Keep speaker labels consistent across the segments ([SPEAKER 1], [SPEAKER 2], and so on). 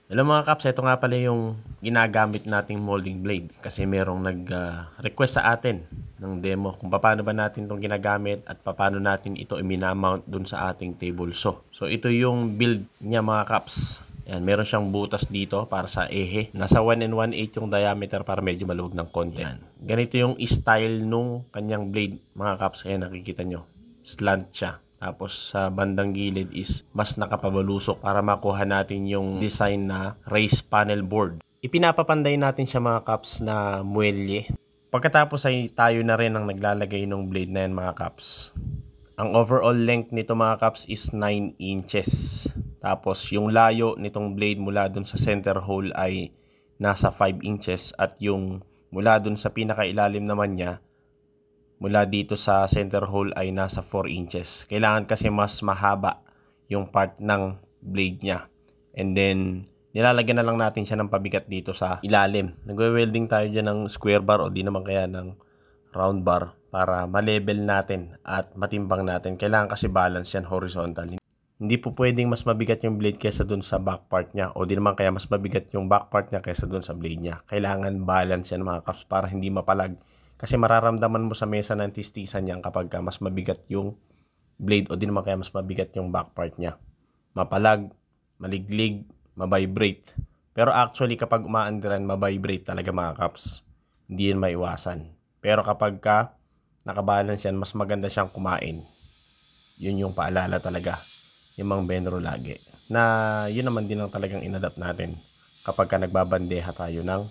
[SPEAKER 1] Hello mga kaps, ito nga pala yung ginagamit nating molding blade kasi merong nag-request sa atin ng demo kung paano ba natin itong ginagamit at paano natin ito i-mount dun sa ating table saw. So ito yung build niya mga kaps. Yan, meron siyang butas dito para sa ehe. Nasa 1 and 1/8 yung diameter para medyo maluwag ng konti. Yan. Ganito yung style nung kanyang blade mga kaps. Ayan, nakikita nyo. Slant siya. Tapos sa bandang gilid is mas nakapabalusok para makuha natin yung design na raised panel board. Ipinapapanday natin siya mga kaps na muelye. Pagkatapos ay tayo na rin ang naglalagay ng blade na yan mga kaps. Ang overall length nito mga kaps is 9 inches. Tapos yung layo nitong blade mula dun sa center hole ay nasa 5 inches. At yung mula dun sa pinakailalim naman niya, mula dito sa center hole ay nasa 4 inches. Kailangan kasi mas mahaba yung part ng blade niya. And then, nilalagyan na lang natin siya ng pabigat dito sa ilalim. Nagwe-welding tayo dyan ng square bar o di naman kaya ng round bar para ma-level natin at matimbang natin. Kailangan kasi balance yan horizontal. Hindi po pwedeng mas mabigat yung blade kaysa dun sa back part niya o di naman kaya mas mabigat yung back part niya kaysa dun sa blade niya. Kailangan balance yan mga kaps para hindi mapalag. Kasi mararamdaman mo sa mesa ng tistisan niyan kapag mas mabigat yung blade o di naman kaya mas mabigat yung back part niya. Mapalag, maliglig, mabibrate. Pero actually kapag umaandiran, mabibrate talaga mga kaps. Hindi yun maiwasan. Pero kapag nakabalance yan, mas maganda siyang kumain. Yun yung paalala talaga. Yung mga benro lagi. Na yun naman din ang talagang inadapt natin kapag nagbabandeha tayo ng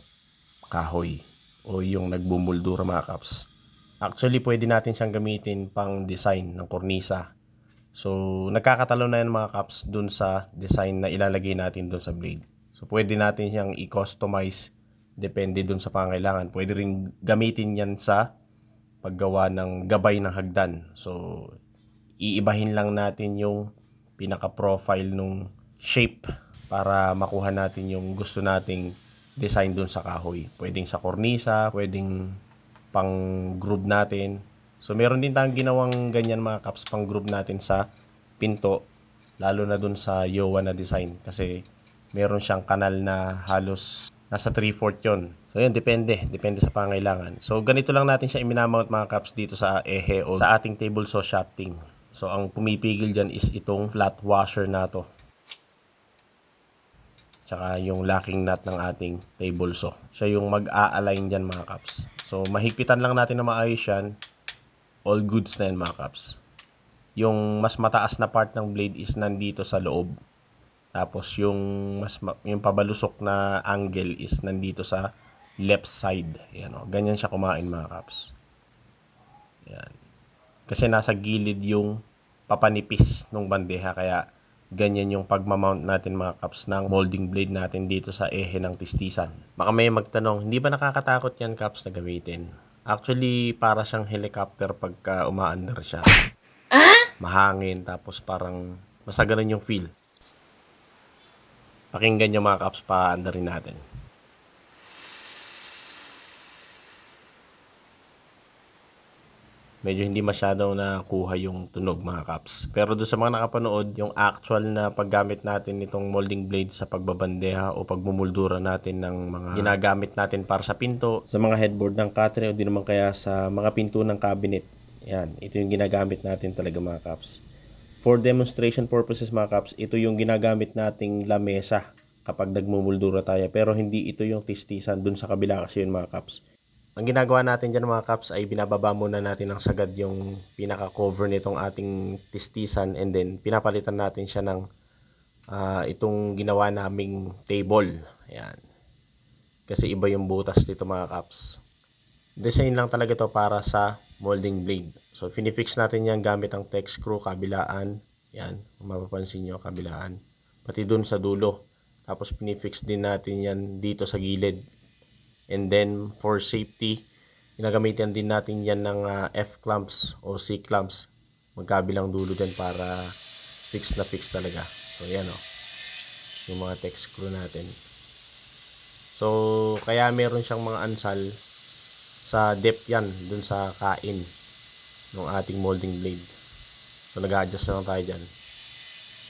[SPEAKER 1] kahoy o yung nagbumoldura mga kaps. Actually, pwede natin siyang gamitin pang design ng kornisa. So, nagkakatalo na yan mga kaps dun sa design na ilalagay natin dun sa blade. So, pwede natin siyang i-customize depende dun sa pangailangan. Pwede rin gamitin yan sa paggawa ng gabay ng hagdan. So, iibahin lang natin yung pinaka-profile nung shape para makuha natin yung gusto nating design dun sa kahoy. Pwedeng sa kornisa, pwedeng pang groove natin. So meron din tayong ginawang ganyan mga kaps pang groove natin sa pinto, lalo na dun sa Yowa na design kasi meron siyang kanal na halos nasa 3/4 yon. So yun, depende sa pangailangan. So ganito lang natin siya i-mount mga kaps dito sa ehe o sa ating table saw shafting. So ang pumipigil dyan is itong flat washer na to. Tsaka yung locking nut ng ating table saw. Siya yung mag-a-align dyan mga kaps. So mahigpitan lang natin na maayos yan. All goods na yan mga kaps. Yung mas mataas na part ng blade is nandito sa loob. Tapos yung yung pabalusok na angle is nandito sa left side. Yan, o. Ganyan siya kumain mga kaps. Yan. Kasi nasa gilid yung papanipis ng bandeha kaya ganyan yung pagmamount natin mga kaps ng molding blade natin dito sa ehe ng tistisan. Baka may magtanong, hindi ba nakakatakot yan kaps na gamitin? Actually, para siyang helicopter pagka umaandar siya. Mahangin, tapos parang basta ganun yung feel. Pakinggan nyo mga kaps, paandarin natin. Medyo hindi masyadong nakuha yung tunog mga kaps. Pero doon sa mga nakapanood, yung actual na paggamit natin nitong molding blade sa pagbabandeha o pagmumuldura natin ng mga ginagamit natin para sa pinto, sa mga headboard ng cutlery o di naman kaya sa mga pinto ng cabinet. Yan, ito yung ginagamit natin talaga mga kaps. For demonstration purposes mga kaps, ito yung ginagamit nating lamesa kapag nagmumuldura tayo. Pero hindi ito yung tistisan dun sa kabila kasi yun mga kaps. Ang ginagawa natin dyan mga kaps ay binababa muna natin ng sagad yung pinaka-cover nitong ating tistisan and then pinapalitan natin siya ng itong ginawa naming table. Ayan. Kasi iba yung butas dito mga kaps. Design lang talaga to para sa molding blade. So finifix natin yan gamit ang tech screw kabilaan. Yan, kung mapapansin nyo kabilaan. Pati dun sa dulo. Tapos pinifix din natin yan dito sa gilid. And then, for safety, ginagamitan din natin yan ng F-clamps o C-clamps. Magkabilang dulo din para fix na fix talaga. So, yan o. Yung mga tech screw natin. So, kaya meron siyang mga ansal sa depth yan, dun sa kain ng ating molding blade. So, nag-a-adjust na lang tayo dyan.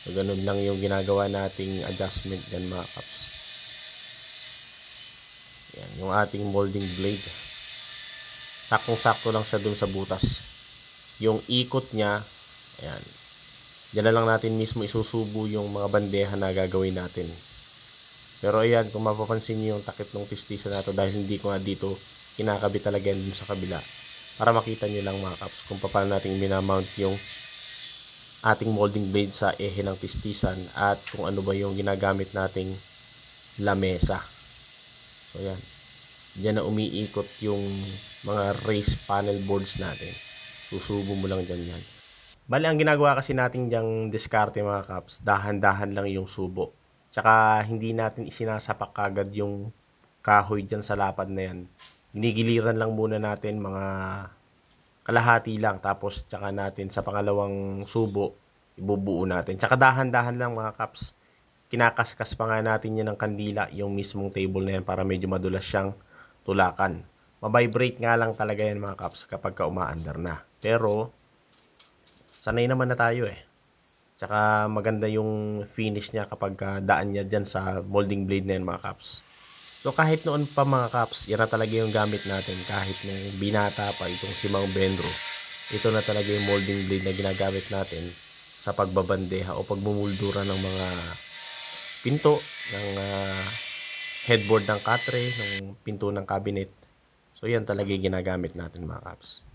[SPEAKER 1] So, ganun lang yung ginagawa nating adjustment dyan mga kaps. Yan, yung ating molding blade. Saktong-sakto lang siya dun sa butas. Yung ikot niya, ayan. Diyan na lang natin mismo isusubo yung mga bandeha na gagawin natin. Pero ayan, kung mapapansin niyo yung takip ng pistisa na to, dahil hindi ko nga dito kinakabit talaga yan dun sa kabila. Para makita niyo lang mga kaps kung paano natin minamount yung ating molding blade sa ehe ng pistisan at kung ano ba yung ginagamit nating lamesa. So yan. Diyan na umiikot yung mga raised panel boards natin. Susubo mo lang dyan yan. Bali, ang ginagawa kasi natin dyang diskarte mga kaps, dahan-dahan lang yung subo. Tsaka hindi natin isinasapak kagad yung kahoy dyan sa lapad na yan. Ginigiliran lang muna natin mga kalahati lang, tapos tsaka natin sa pangalawang subo ibubuo natin. Tsaka dahan-dahan lang mga kaps. Kinakaskas pa nga natin yan ng kandila yung mismong table na yan para medyo madulas siyang tulakan. Mabibrate nga lang talaga yan mga kaps kapag ka umaandar na. Pero sanay naman na tayo eh. Tsaka maganda yung finish niya kapag daan niya dyan sa molding blade na yan mga kaps. So kahit noon pa mga kaps, yan na talaga yung gamit natin. Kahit na binata pa itong si Mang Benro, ito na talaga yung molding blade na ginagamit natin sa pagbabandeha o pagmumuldura ng mga pinto, ng headboard ng katre, ng pinto ng cabinet. So yan talaga yung ginagamit natin mga kaps.